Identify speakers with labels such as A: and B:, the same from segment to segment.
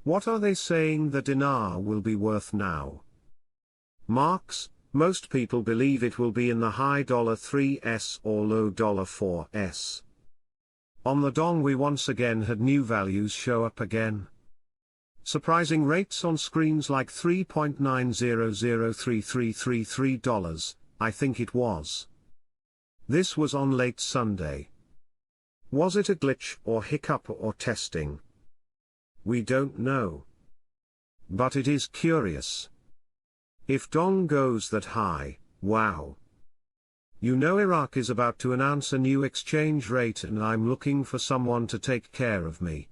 A: What are they saying the dinar will be worth now? Marks, most people believe it will be in the high $3s or low $4s. On the dong we once again had new values show up again. Surprising rates on screens like $3.9003333, I think it was. This was on late Sunday. Was it a glitch or hiccup or testing? We don't know. But it is curious. If dong goes that high, wow. You know Iraq is about to announce a new exchange rate and I'm looking for someone to take care of me.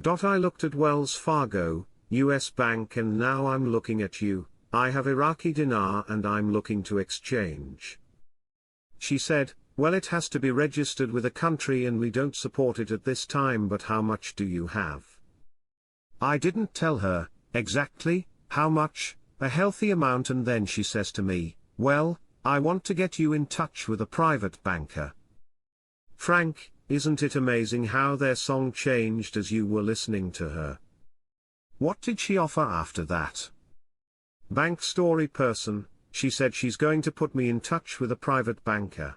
A: I looked at Wells Fargo, US Bank, and now I'm looking at you. I have Iraqi dinar and I'm looking to exchange. She said, well, it has to be registered with a country and we don't support it at this time, but how much do you have? I didn't tell her exactly how much, a healthy amount, and then she says to me, well, I want to get you in touch with a private banker. Frank, isn't it amazing how their song changed as you were listening to her? What did she offer after that? Bank story person, she said she's going to put me in touch with a private banker.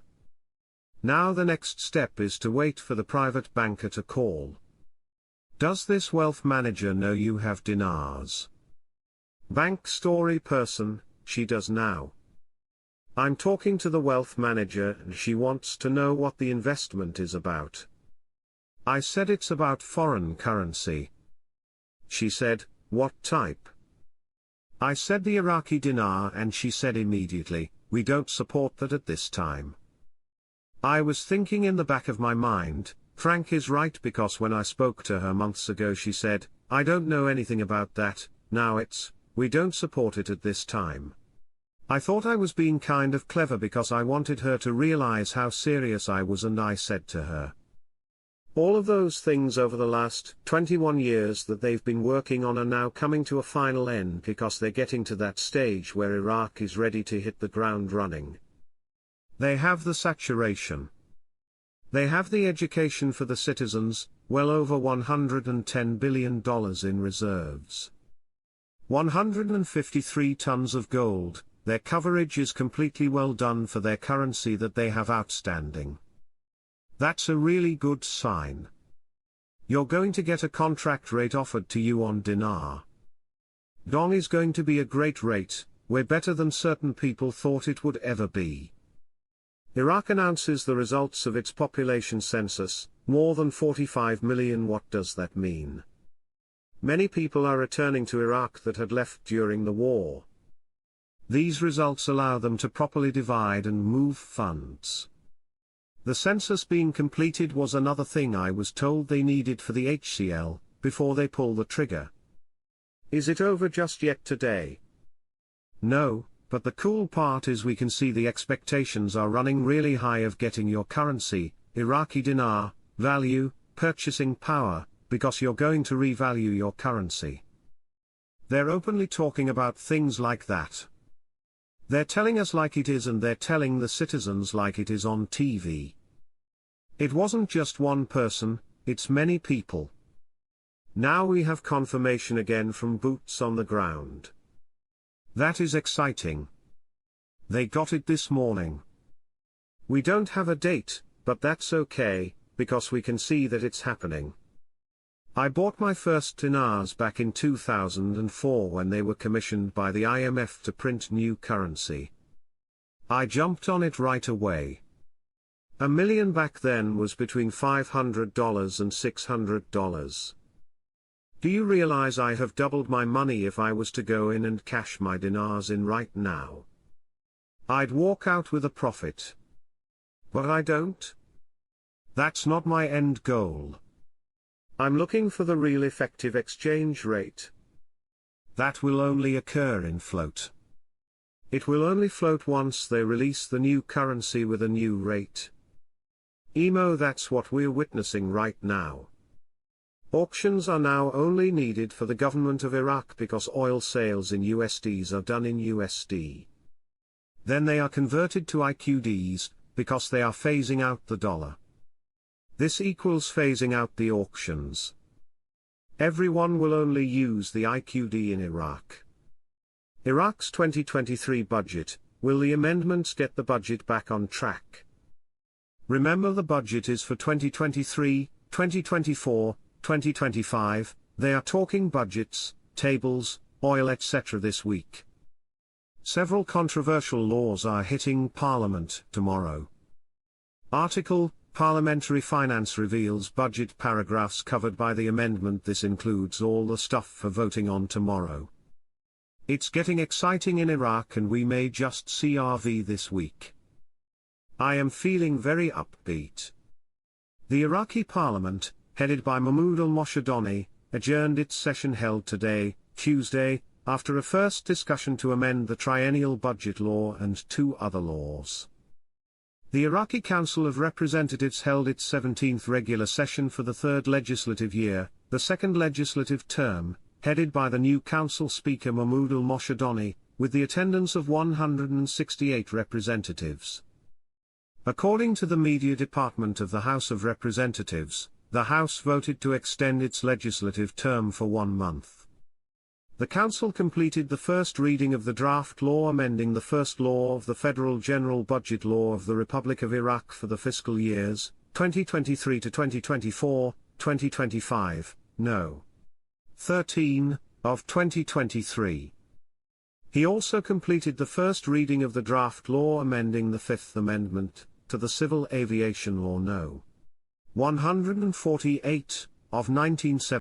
A: Now the next step is to wait for the private banker to call. Does this wealth manager know you have dinars? Bank story person, she does now. I'm talking to the wealth manager and she wants to know what the investment is about. I said it's about foreign currency. She said, what type? I said the Iraqi dinar and she said immediately, we don't support that at this time. I was thinking in the back of my mind, Frank is right, because when I spoke to her months ago she said, I don't know anything about that, now it's, we don't support it at this time. I thought I was being kind of clever because I wanted her to realize how serious I was, and I said to her, all of those things over the last 21 years that they've been working on are now coming to a final end because they're getting to that stage where Iraq is ready to hit the ground running. They have the saturation. They have the education for the citizens, well over $110 billion in reserves. 153 tons of gold. Their coverage is completely well done for their currency that they have outstanding. That's a really good sign. You're going to get a contract rate offered to you on dinar. Dong is going to be a great rate, way better than certain people thought it would ever be. Iraq announces the results of its population census, more than 45 million. What does that mean? Many people are returning to Iraq that had left during the war. These results allow them to properly divide and move funds. The census being completed was another thing I was told they needed for the HCL, before they pull the trigger. Is it over just yet today? No, but the cool part is we can see the expectations are running really high of getting your currency, Iraqi dinar, value, purchasing power, because you're going to revalue your currency. They're openly talking about things like that. They're telling us like it is, and they're telling the citizens like it is on TV. It wasn't just one person, it's many people. Now we have confirmation again from boots on the ground. That is exciting. They got it this morning. We don't have a date, but that's okay, because we can see that it's happening. I bought my first dinars back in 2004 when they were commissioned by the IMF to print new currency. I jumped on it right away. $1 million back then was between $500 and $600. Do you realize I have doubled my money if I was to go in and cash my dinars in right now? I'd walk out with a profit. But I don't. That's not my end goal. I'm looking for the real effective exchange rate. That will only occur in float. It will only float once they release the new currency with a new rate. Emo, that's what we're witnessing right now. Auctions are now only needed for the government of Iraq because oil sales in USDs are done in USD. Then they are converted to IQDs, because they are phasing out the dollar. This equals phasing out the auctions. Everyone will only use the IQD in Iraq. Iraq's 2023 budget, will the amendments get the budget back on track? Remember, the budget is for 2023, 2024, 2025, they are talking budgets, tables, oil etc. this week. Several controversial laws are hitting Parliament tomorrow. Article, Parliamentary Finance reveals budget paragraphs covered by the amendment. This includes all the stuff for voting on tomorrow. It's getting exciting in Iraq and we may just see RV this week. I am feeling very upbeat. The Iraqi Parliament, headed by Mahmoud al-Moshadani, adjourned its session held today, Tuesday, after a first discussion to amend the triennial budget law and 2 other laws. The Iraqi Council of Representatives held its 17th regular session for the 3rd legislative year, the 2nd legislative term, headed by the new Council Speaker Mahmoud al-Moshadani, with the attendance of 168 representatives. According to the media department of the House of Representatives, the House voted to extend its legislative term for 1 month. The Council completed the first reading of the draft law amending the first law of the Federal General Budget Law of the Republic of Iraq for the fiscal years 2023 to 2024, 2025, No. 13, of 2023. He also completed the first reading of the draft law amending the Fifth Amendment to the Civil Aviation Law No. 148, of 1970.